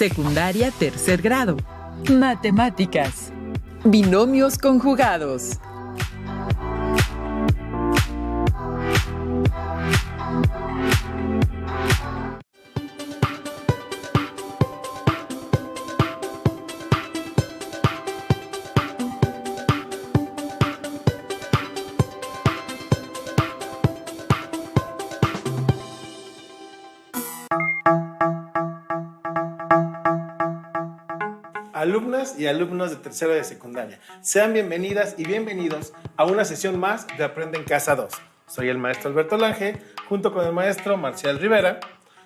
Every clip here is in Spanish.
Secundaria tercer grado. Matemáticas. Binomios conjugados. Alumnas y alumnos de tercero de secundaria, sean bienvenidas y bienvenidos a una sesión más de Aprende en Casa 2. Soy el maestro Alberto Lange, junto con el maestro Marcial Rivera.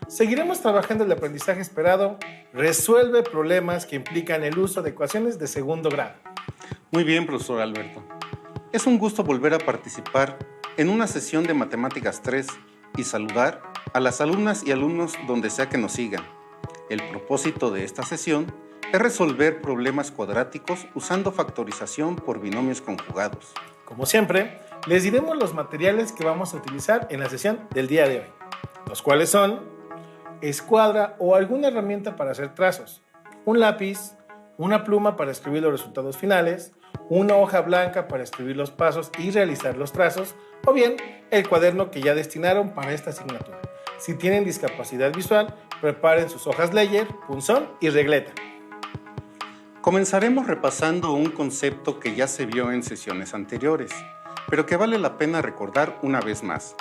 Seguiremos trabajando el aprendizaje esperado, resuelve problemas que implican el uso de ecuaciones de segundo grado. Muy bien, profesor Alberto. Es un gusto volver a participar en una sesión de Matemáticas 3 y saludar a las alumnas y alumnos donde sea que nos sigan. El propósito de esta sesión es resolver problemas cuadráticos usando factorización por binomios conjugados. Como siempre, les diremos los materiales que vamos a utilizar en la sesión del día de hoy, los cuales son escuadra o alguna herramienta para hacer trazos, un lápiz, una pluma para escribir los resultados finales, una hoja blanca para escribir los pasos y realizar los trazos, o bien el cuaderno que ya destinaron para esta asignatura. Si tienen discapacidad visual, preparen sus hojas Ledger, punzón y regleta. Comenzaremos repasando un concepto que ya se vio en sesiones anteriores, pero que vale la pena recordar una vez más.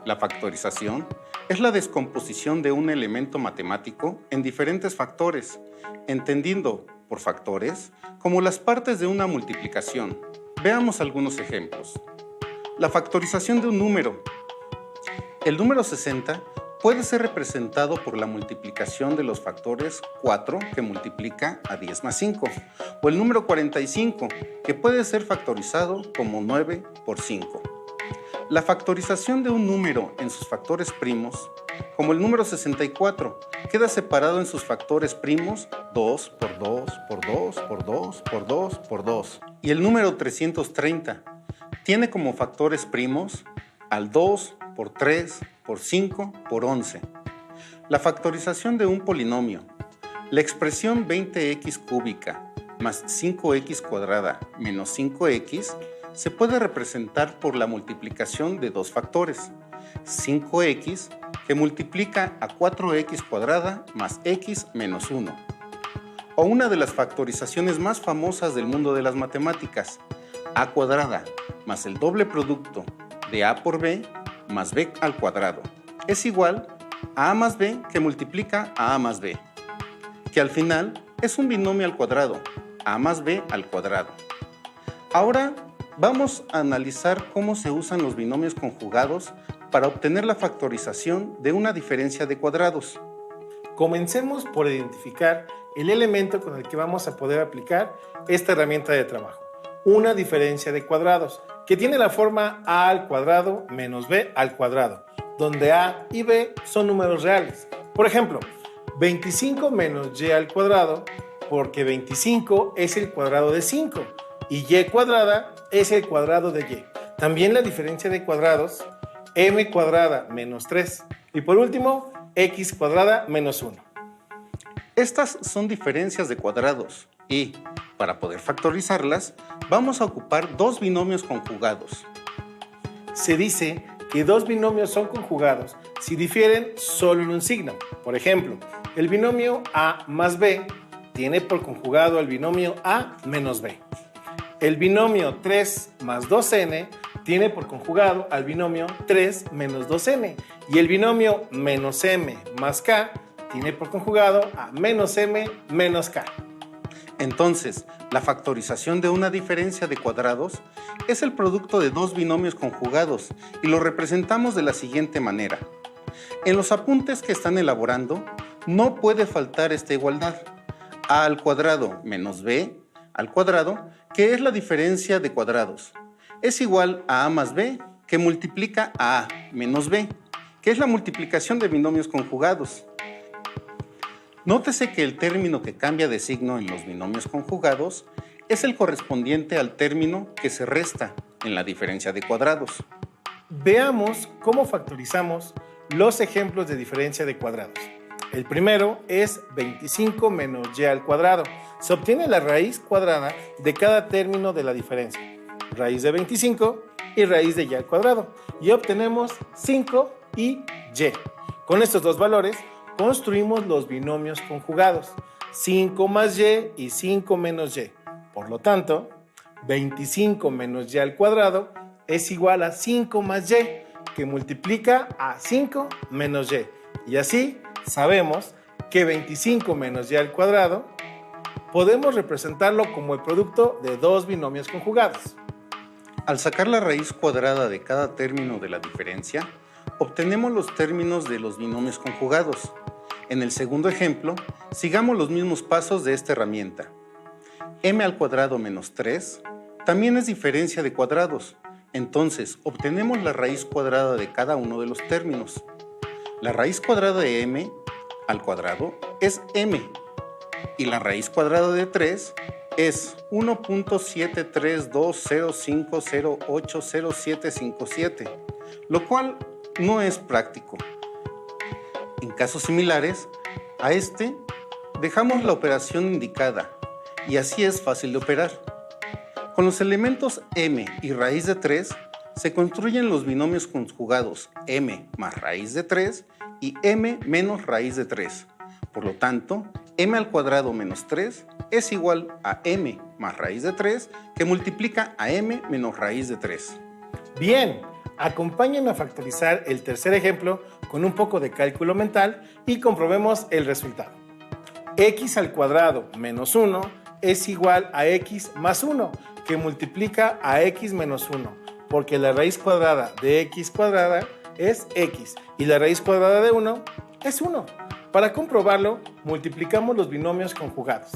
La factorización es la descomposición de un elemento matemático en diferentes factores, entendiendo por factores como las partes de una multiplicación. Veamos algunos ejemplos. La factorización de un número. El número 60 puede ser representado por la multiplicación de los factores 4, que multiplica a 10 más 5, o el número 45, que puede ser factorizado como 9 por 5. La factorización de un número en sus factores primos, como el número 64, queda separado en sus factores primos 2 por 2 por 2 por 2 por 2 por 2. Y el número 330 tiene como factores primos al 2 por 3 por 5 por 11. La factorización de un polinomio. La expresión 20x cúbica más 5x cuadrada menos 5x se puede representar por la multiplicación de dos factores, 5x que multiplica a 4x cuadrada más x menos 1. O una de las factorizaciones más famosas del mundo de las matemáticas, a cuadrada más el doble producto de a por b más b al cuadrado es igual a a más b que multiplica a más b, que al final es un binomio al cuadrado, a más b al cuadrado. Ahora vamos a analizar cómo se usan los binomios conjugados para obtener la factorización de una diferencia de cuadrados. Comencemos por identificar el elemento con el que vamos a poder aplicar esta herramienta de trabajo, una diferencia de cuadrados, que tiene la forma a al cuadrado menos b al cuadrado, donde a y b son números reales. Por ejemplo, 25 menos y al cuadrado, porque 25 es el cuadrado de 5 y y cuadrada es el cuadrado de y. También la diferencia de cuadrados, m cuadrada menos 3. Y por último, x cuadrada menos 1. Estas son diferencias de cuadrados y, para poder factorizarlas, vamos a ocupar dos binomios conjugados. Se dice que dos binomios son conjugados si difieren solo en un signo. Por ejemplo, el binomio a más b tiene por conjugado el binomio a menos b. El binomio 3 más 2n tiene por conjugado al binomio 3 menos 2n. Y el binomio menos m más k tiene por conjugado a menos m menos k. Entonces, la factorización de una diferencia de cuadrados es el producto de dos binomios conjugados y lo representamos de la siguiente manera. En los apuntes que están elaborando, no puede faltar esta igualdad. A al cuadrado menos b al cuadrado, que es la diferencia de cuadrados, es igual a más b, que multiplica a menos b, que es la multiplicación de binomios conjugados. Nótese que el término que cambia de signo en los binomios conjugados es el correspondiente al término que se resta en la diferencia de cuadrados. Veamos cómo factorizamos los ejemplos de diferencia de cuadrados. El primero es 25 menos y al cuadrado. Se obtiene la raíz cuadrada de cada término de la diferencia. Raíz de 25 y raíz de y al cuadrado. Y obtenemos 5 y y. Con estos dos valores construimos los binomios conjugados. 5 más y 5 menos y. Por lo tanto, 25 menos y al cuadrado es igual a 5 más y, que multiplica a 5 menos y. Y así sabemos que 25 menos y al cuadrado podemos representarlo como el producto de dos binomios conjugados. Al sacar la raíz cuadrada de cada término de la diferencia, obtenemos los términos de los binomios conjugados. En el segundo ejemplo, sigamos los mismos pasos de esta herramienta. m al cuadrado menos 3 también es diferencia de cuadrados. Entonces, obtenemos la raíz cuadrada de cada uno de los términos. La raíz cuadrada de m al cuadrado es m y la raíz cuadrada de 3 es 1.73205080757, lo cual no es práctico. En casos similares a este, dejamos la operación indicada y así es fácil de operar. Con los elementos m y raíz de 3 se construyen los binomios conjugados m más raíz de 3 y m menos raíz de 3. Por lo tanto, m al cuadrado menos 3 es igual a m más raíz de 3, que multiplica a m menos raíz de 3. Bien, acompáñenme a factorizar el tercer ejemplo con un poco de cálculo mental y comprobemos el resultado. X al cuadrado menos 1 es igual a x más 1, que multiplica a x menos 1, porque la raíz cuadrada de x cuadrada es x y la raíz cuadrada de 1 es 1. Para comprobarlo, multiplicamos los binomios conjugados.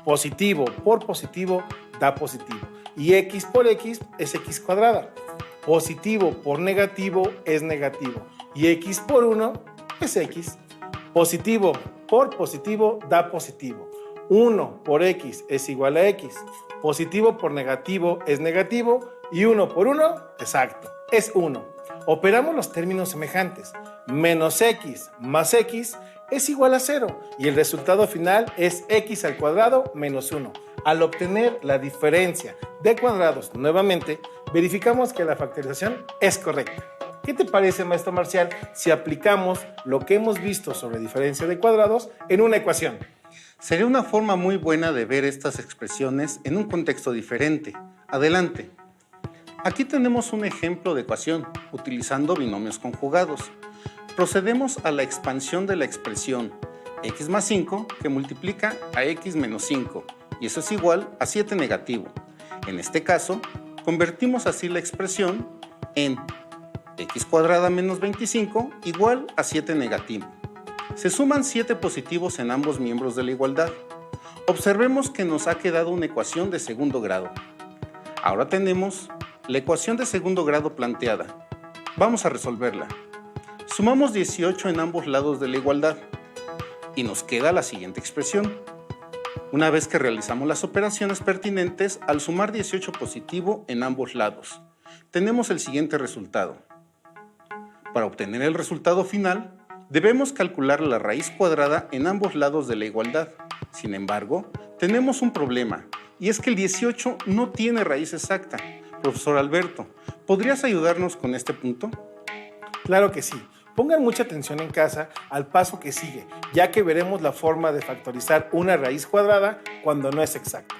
Positivo por positivo da positivo y x por x es x cuadrada. Positivo por negativo es negativo y x por 1 es x. Positivo por positivo da positivo. 1 por x es igual a x. Positivo por negativo es negativo y 1 por 1, exacto, es 1. Operamos los términos semejantes. Menos x más x es igual a 0 y el resultado final es x al cuadrado menos 1. Al obtener la diferencia de cuadrados nuevamente, verificamos que la factorización es correcta. ¿Qué te parece, maestro Marcial, si aplicamos lo que hemos visto sobre diferencia de cuadrados en una ecuación? Sería una forma muy buena de ver estas expresiones en un contexto diferente. Adelante. Aquí tenemos un ejemplo de ecuación utilizando binomios conjugados. Procedemos a la expansión de la expresión x más 5 que multiplica a x menos 5 y eso es igual a 7 negativo. En este caso, convertimos así la expresión en x cuadrada menos 25 igual a 7 negativo. Se suman 7 positivos en ambos miembros de la igualdad. Observemos que nos ha quedado una ecuación de segundo grado. Ahora tenemos la ecuación de segundo grado planteada. Vamos a resolverla. Sumamos 18 en ambos lados de la igualdad y nos queda la siguiente expresión. Una vez que realizamos las operaciones pertinentes, al sumar 18 positivo en ambos lados, tenemos el siguiente resultado. Para obtener el resultado final, debemos calcular la raíz cuadrada en ambos lados de la igualdad. Sin embargo, tenemos un problema, y es que el 18 no tiene raíz exacta. Profesor Alberto, ¿podrías ayudarnos con este punto? Claro que sí. Pongan mucha atención en casa al paso que sigue, ya que veremos la forma de factorizar una raíz cuadrada cuando no es exacta.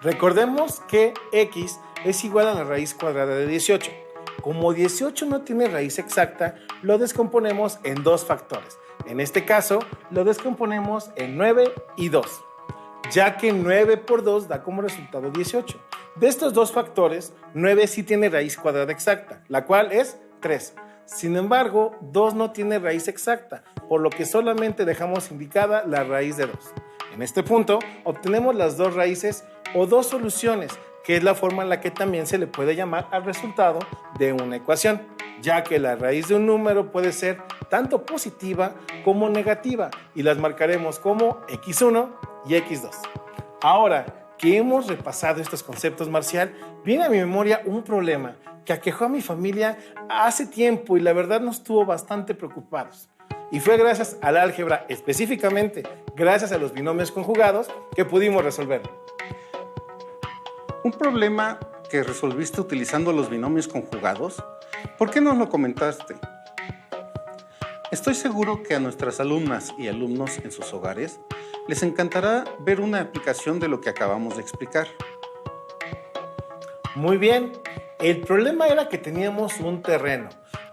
Recordemos que x es igual a la raíz cuadrada de 18. Como 18 no tiene raíz exacta, lo descomponemos en dos factores. En este caso, lo descomponemos en 9 y 2, ya que 9 por 2 da como resultado 18. De estos dos factores, 9 sí tiene raíz cuadrada exacta, la cual es 3. Sin embargo, 2 no tiene raíz exacta, por lo que solamente dejamos indicada la raíz de 2. En este punto, obtenemos las dos raíces o dos soluciones, que es la forma en la que también se le puede llamar al resultado de una ecuación, ya que la raíz de un número puede ser tanto positiva como negativa y las marcaremos como x1 y x2. Ahora que hemos repasado estos conceptos, Marcial, viene a mi memoria un problema que aquejó a mi familia hace tiempo y la verdad nos tuvo bastante preocupados. y fue gracias al álgebra, específicamente gracias a los binomios conjugados, que pudimos resolverlo. Un problema que resolviste utilizando los binomios conjugados, ¿por qué nos lo comentaste? Estoy seguro que a nuestras alumnas y alumnos en sus hogares les encantará ver una aplicación de lo que acabamos de explicar. Muy bien, el problema era que teníamos un terreno,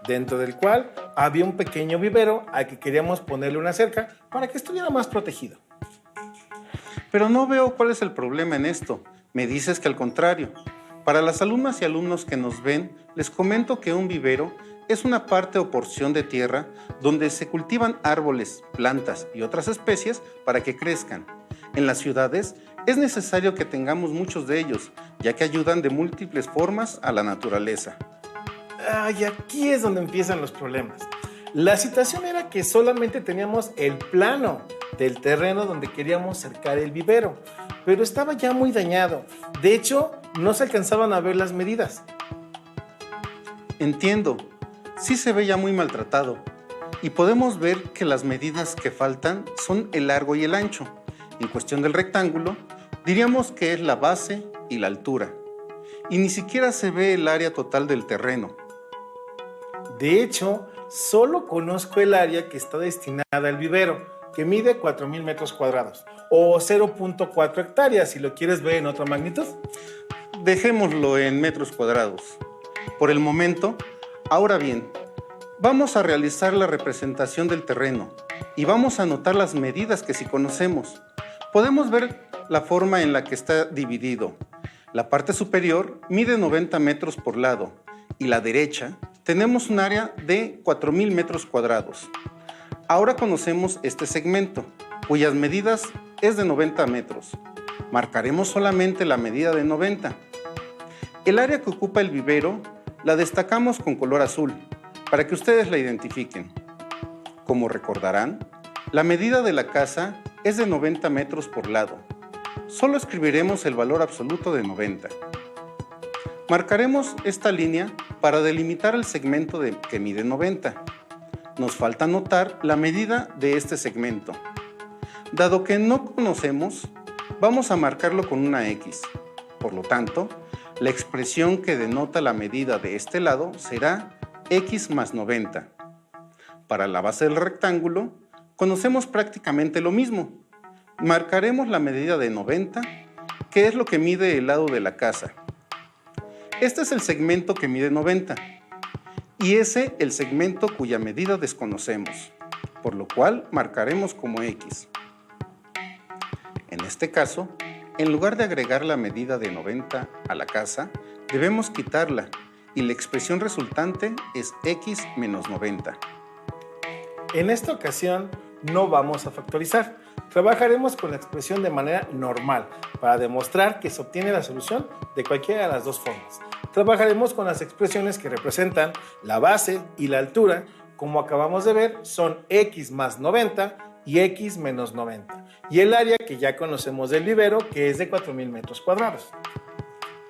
dentro del cual había un pequeño vivero al que queríamos ponerle una cerca para que estuviera más protegido. Pero no veo cuál es el problema en esto. Me dices que al contrario. Para las alumnas y alumnos que nos ven, les comento que un vivero es una parte o porción de tierra donde se cultivan árboles, plantas y otras especies para que crezcan. En las ciudades es necesario que tengamos muchos de ellos, ya que ayudan de múltiples formas a la naturaleza. Y aquí es donde empiezan los problemas. La situación era que solamente teníamos el plano del terreno donde queríamos cercar el vivero, pero estaba ya muy dañado. De hecho, no se alcanzaban a ver las medidas. Entiendo, sí se ve ya muy maltratado, y podemos ver que las medidas que faltan son el largo y el ancho. En cuestión del rectángulo, diríamos que es la base y la altura, y ni siquiera se ve el área total del terreno. De hecho, solo conozco el área que está destinada al vivero, que mide 4,000 metros cuadrados, o 0.4 hectáreas, si lo quieres ver en otra magnitud. Dejémoslo en metros cuadrados. Por el momento, ahora bien, vamos a realizar la representación del terreno y vamos a anotar las medidas que sí conocemos. Podemos ver la forma en la que está dividido. La parte superior mide 90 metros por lado y la derecha tenemos un área de 4,000 metros cuadrados. Ahora conocemos este segmento, cuyas medidas es de 90 metros. Marcaremos solamente la medida de 90. El área que ocupa el vivero la destacamos con color azul, para que ustedes la identifiquen. Como recordarán, la medida de la casa es de 90 metros por lado. Solo escribiremos el valor absoluto de 90. Marcaremos esta línea para delimitar el segmento que mide 90. Nos falta anotar la medida de este segmento. Dado que no conocemos, vamos a marcarlo con una X. Por lo tanto, la expresión que denota la medida de este lado será X más 90. Para la base del rectángulo, conocemos prácticamente lo mismo. Marcaremos la medida de 90, que es lo que mide el lado de la casa. Este es el segmento que mide 90. Y ese el segmento cuya medida desconocemos, por lo cual marcaremos como X. En este caso, en lugar de agregar la medida de 90 a la casa, debemos quitarla y la expresión resultante es X menos 90. En esta ocasión no vamos a factorizar. Trabajaremos con la expresión de manera normal para demostrar que se obtiene la solución de cualquiera de las dos formas. Trabajaremos con las expresiones que representan la base y la altura. Como acabamos de ver, son X más 90 y X menos 90. Y el área que ya conocemos del vivero, que es de 4,000 metros cuadrados.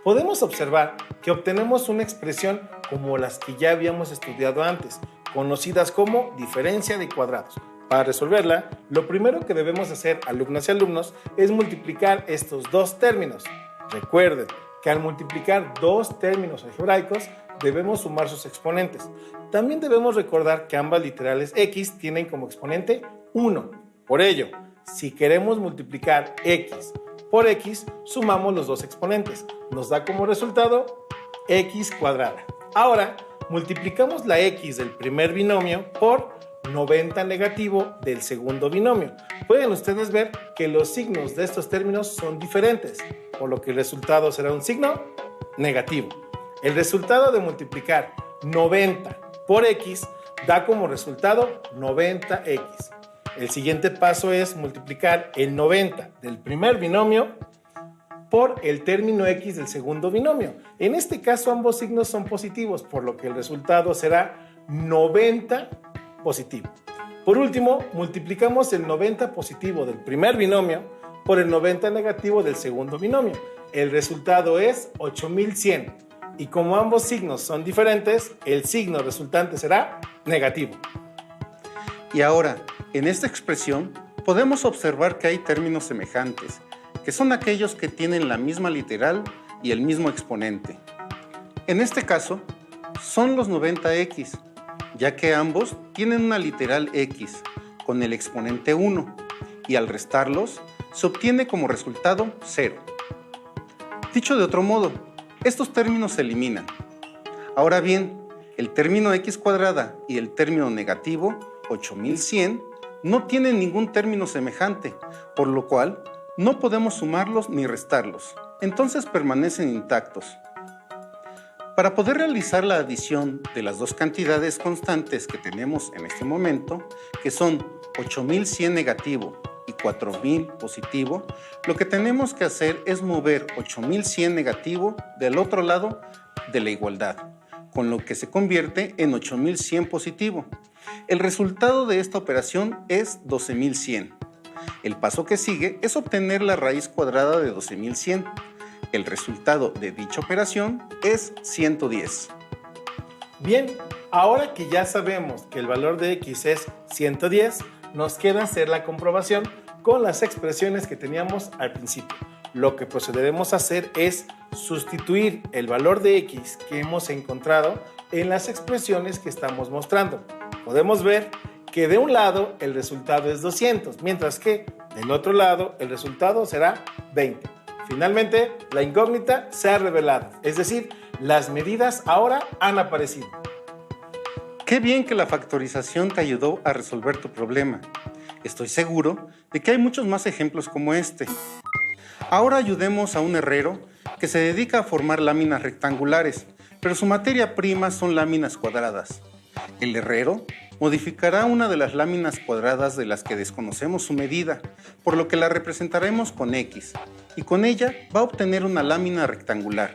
Podemos observar que obtenemos una expresión como las que ya habíamos estudiado antes, conocidas como diferencia de cuadrados. Para resolverla, lo primero que debemos hacer, alumnas y alumnos, es multiplicar estos dos términos. Recuerden que al multiplicar dos términos algebraicos, debemos sumar sus exponentes. También debemos recordar que ambas literales X tienen como exponente 1. Por ello, si queremos multiplicar X por X, sumamos los dos exponentes. Nos da como resultado X cuadrada. Ahora, multiplicamos la X del primer binomio por 90 negativo del segundo binomio. Pueden ustedes ver que los signos de estos términos son diferentes, por lo que el resultado será un signo negativo. El resultado de multiplicar 90 por X da como resultado 90X. El siguiente paso es multiplicar el 90 del primer binomio por el término X del segundo binomio. En este caso ambos signos son positivos, por lo que el resultado será 90 positivo. Por último, multiplicamos el 90 positivo del primer binomio por el 90 negativo del segundo binomio. El resultado es 8100. Y como ambos signos son diferentes, el signo resultante será negativo. Y ahora, en esta expresión, podemos observar que hay términos semejantes, que son aquellos que tienen la misma literal y el mismo exponente. En este caso, son los 90x, ya que ambos tienen una literal x con el exponente 1, y al restarlos, se obtiene como resultado 0. Dicho de otro modo, estos términos se eliminan. Ahora bien, el término x cuadrada y el término negativo, 8100, no tienen ningún término semejante, por lo cual no podemos sumarlos ni restarlos, entonces permanecen intactos. Para poder realizar la adición de las dos cantidades constantes que tenemos en este momento, que son 8100 negativo y 4000 positivo, lo que tenemos que hacer es mover 8100 negativo del otro lado de la igualdad, con lo que se convierte en 8100 positivo. El resultado de esta operación es 12100. El paso que sigue es obtener la raíz cuadrada de 12100. El resultado de dicha operación es 110. Bien, ahora que ya sabemos que el valor de x es 110, nos queda hacer la comprobación con las expresiones que teníamos al principio. Lo que procederemos a hacer es sustituir el valor de x que hemos encontrado en las expresiones que estamos mostrando. Podemos ver que de un lado el resultado es 200, mientras que del otro lado el resultado será 20. Finalmente, la incógnita se ha revelado, es decir, las medidas ahora han aparecido. Qué bien que la factorización te ayudó a resolver tu problema. Estoy seguro de que hay muchos más ejemplos como este. Ahora ayudemos a un herrero que se dedica a formar láminas rectangulares, pero su materia prima son láminas cuadradas. El herrero modificará una de las láminas cuadradas de las que desconocemos su medida, por lo que la representaremos con X, y con ella va a obtener una lámina rectangular.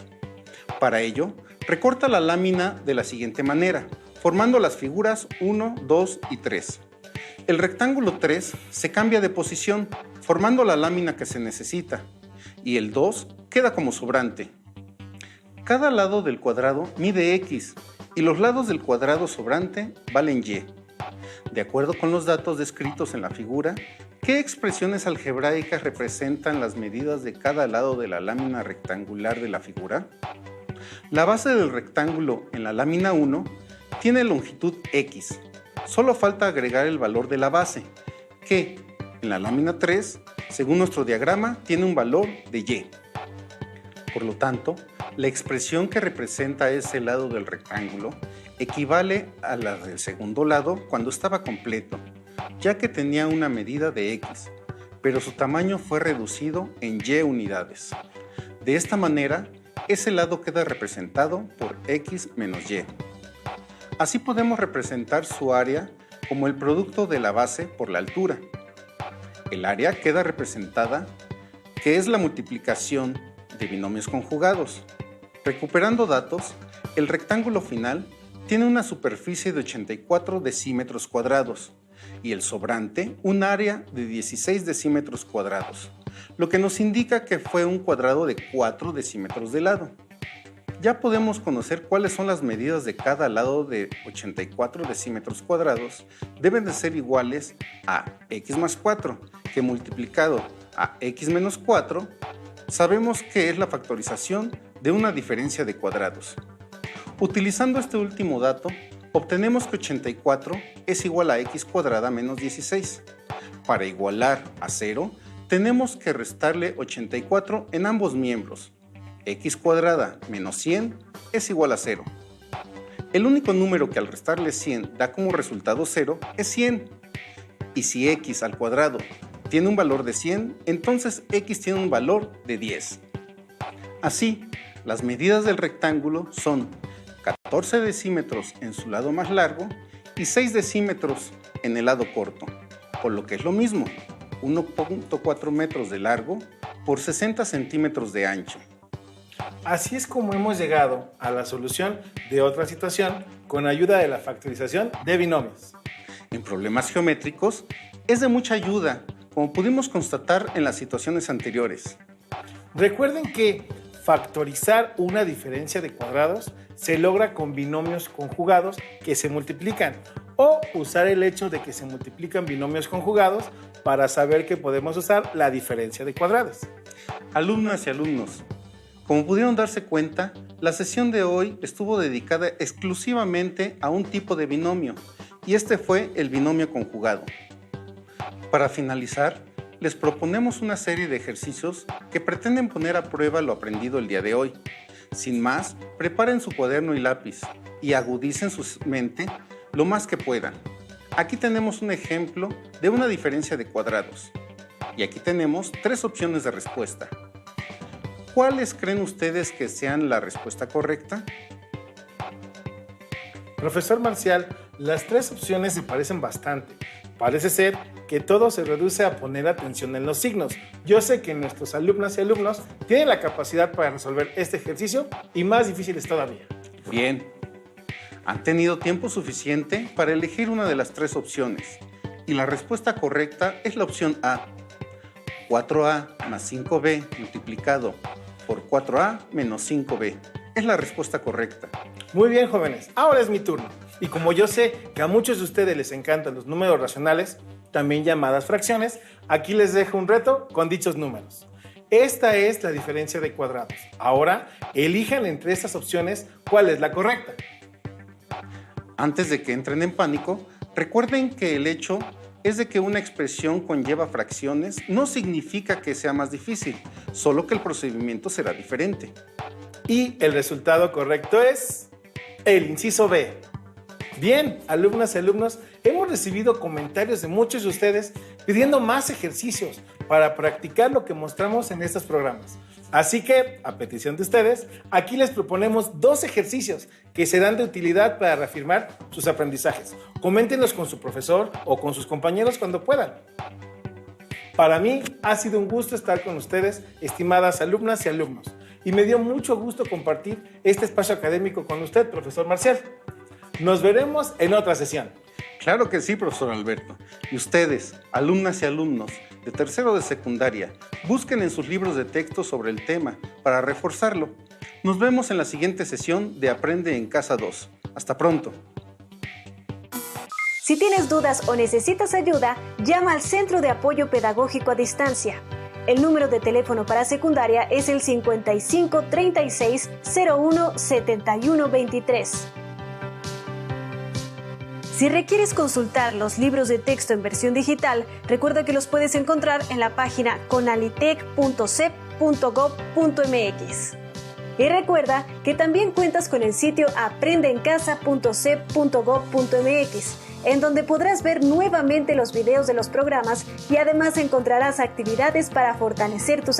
Para ello, recorta la lámina de la siguiente manera, formando las figuras 1, 2 y 3. El rectángulo 3 se cambia de posición, formando la lámina que se necesita, y el 2 queda como sobrante. Cada lado del cuadrado mide X, y los lados del cuadrado sobrante valen Y. De acuerdo con los datos descritos en la figura, ¿qué expresiones algebraicas representan las medidas de cada lado de la lámina rectangular de la figura? La base del rectángulo en la lámina 1 tiene longitud X. Solo falta agregar el valor de la base, que en la lámina 3, según nuestro diagrama, tiene un valor de Y. Por lo tanto, la expresión que representa ese lado del rectángulo equivale a la del segundo lado cuando estaba completo, ya que tenía una medida de X, pero su tamaño fue reducido en Y unidades. De esta manera, ese lado queda representado por X menos Y. Así podemos representar su área como el producto de la base por la altura. El área queda representada, que es la multiplicación de binomios conjugados. Recuperando datos, el rectángulo final tiene una superficie de 84 decímetros cuadrados y el sobrante un área de 16 decímetros cuadrados, lo que nos indica que fue un cuadrado de 4 decímetros de lado. Ya podemos conocer cuáles son las medidas de cada lado de 84 decímetros cuadrados. Deben de ser iguales a x más 4, que multiplicado a x menos 4, sabemos que es la factorización de una diferencia de cuadrados. Utilizando este último dato, obtenemos que 84 es igual a x cuadrada menos 16. Para igualar a 0, tenemos que restarle 84 en ambos miembros. X cuadrada menos 100 es igual a 0. El único número que al restarle 100 da como resultado 0 es 100. Y si x al cuadrado tiene un valor de 100, entonces x tiene un valor de 10. Así, las medidas del rectángulo son 14 decímetros en su lado más largo y 6 decímetros en el lado corto, por lo que es lo mismo, 1.4 metros de largo por 60 centímetros de ancho. Así es como hemos llegado a la solución de otra situación con ayuda de la factorización de binomios. En problemas geométricos es de mucha ayuda, como pudimos constatar en las situaciones anteriores. Recuerden que factorizar una diferencia de cuadrados se logra con binomios conjugados que se multiplican. o usar el hecho de que se multiplican binomios conjugados para saber que podemos usar la diferencia de cuadrados. Alumnas y alumnos, como pudieron darse cuenta, la sesión de hoy estuvo dedicada exclusivamente a un tipo de binomio, y este fue el binomio conjugado. Para finalizar, les proponemos una serie de ejercicios que pretenden poner a prueba lo aprendido el día de hoy. Sin más, preparen su cuaderno y lápiz y agudicen su mente lo más que puedan. Aquí tenemos un ejemplo de una diferencia de cuadrados. Y aquí tenemos 3 opciones de respuesta. ¿Cuáles creen ustedes que sean la respuesta correcta? Profesor Marcial, las 3 opciones se parecen bastante. Parece ser que todo se reduce a poner atención en los signos. Yo sé que nuestros alumnas y alumnos tienen la capacidad para resolver este ejercicio y más difíciles todavía. Bien. Han tenido tiempo suficiente para elegir una de las 3 opciones. Y la respuesta correcta es la opción A. 4A más 5B multiplicado por 4A menos 5B. Es la respuesta correcta. Muy bien, jóvenes. Ahora es mi turno. Y como yo sé que a muchos de ustedes les encantan los números racionales, también llamadas fracciones, aquí les dejo un reto con dichos números. Esta es la diferencia de cuadrados. Ahora, elijan entre estas opciones cuál es la correcta. Antes de que entren en pánico, recuerden que el hecho es de que una expresión conlleva fracciones no significa que sea más difícil, solo que el procedimiento será diferente. Y el resultado correcto es el inciso B. Bien, alumnas y alumnos, hemos recibido comentarios de muchos de ustedes pidiendo más ejercicios para practicar lo que mostramos en estos programas. Así que, a petición de ustedes, aquí les proponemos 2 ejercicios que serán de utilidad para reafirmar sus aprendizajes. Coméntenlos con su profesor o con sus compañeros cuando puedan. Para mí ha sido un gusto estar con ustedes, estimadas alumnas y alumnos, y me dio mucho gusto compartir este espacio académico con usted, profesor Marcial. Nos veremos en otra sesión. Claro que sí, profesor Alberto. Y ustedes, alumnas y alumnos de tercero de secundaria, busquen en sus libros de texto sobre el tema para reforzarlo. Nos vemos en la siguiente sesión de Aprende en Casa 2. Hasta pronto. Si tienes dudas o necesitas ayuda, llama al Centro de Apoyo Pedagógico a Distancia. El número de teléfono para secundaria es el 55 36 01 71 23. Si requieres consultar los libros de texto en versión digital, recuerda que los puedes encontrar en la página conalitec.cep.gov.mx. Y recuerda que también cuentas con el sitio aprendeencasa.cep.gov.mx, en donde podrás ver nuevamente los videos de los programas y además encontrarás actividades para fortalecer tus habilidades.